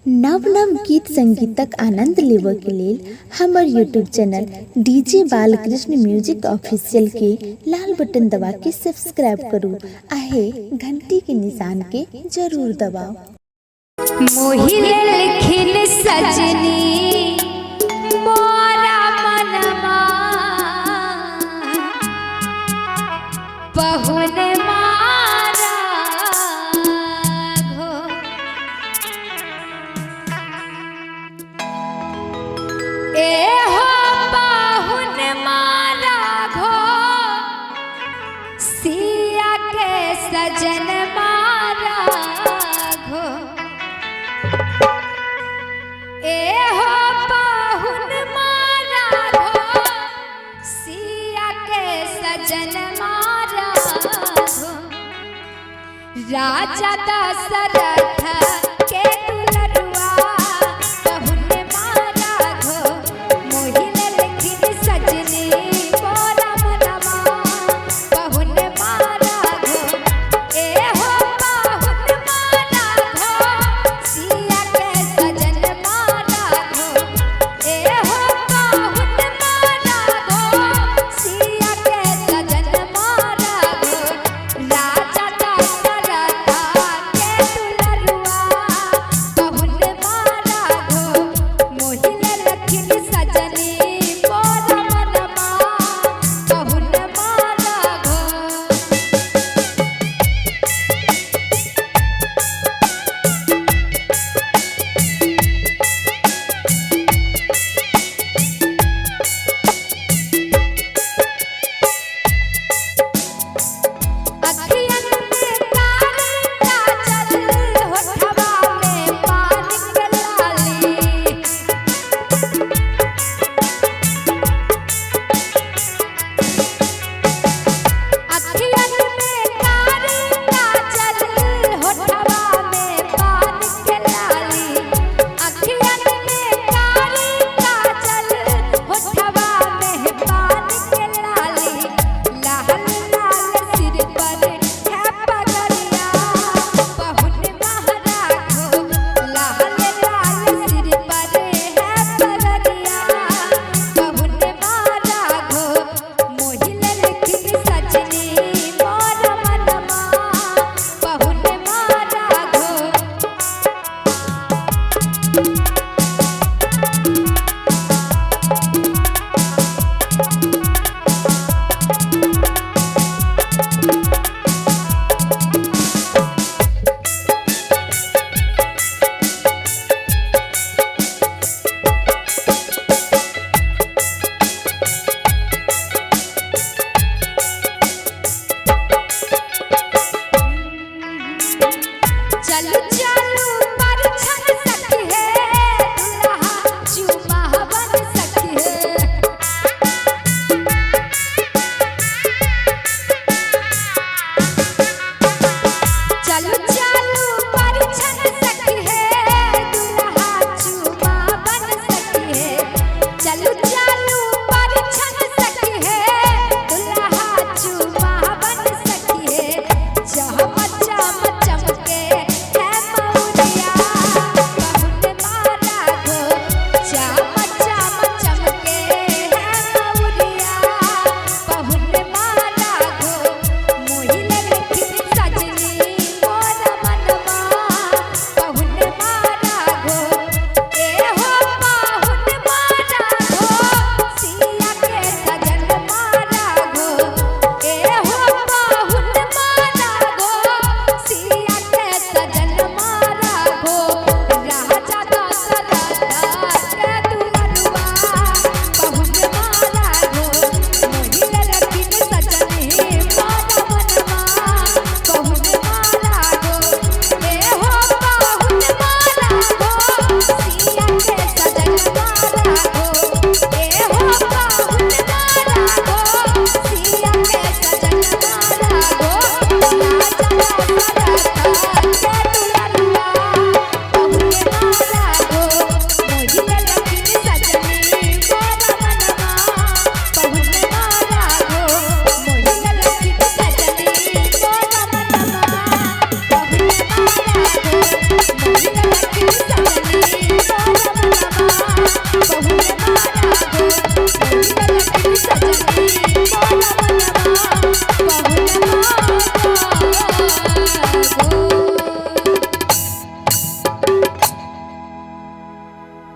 नव नव गीत संगीतक आनंद लेबऽ के लेल हमर YouTube channel DJ Balkrishna music official के लाल बटन दबा के सब्सक्राइब करू आहे घंटी के निशान के जरूर दबाओ। मोहि लेलखिन सजनी मोरा मनमा पहुन मारा घो ए हो पहुन मारा घो सिया के सजन मारा घो ए हो पाहुन मारा घो सिया के सजन मारा घो राजा दशरथ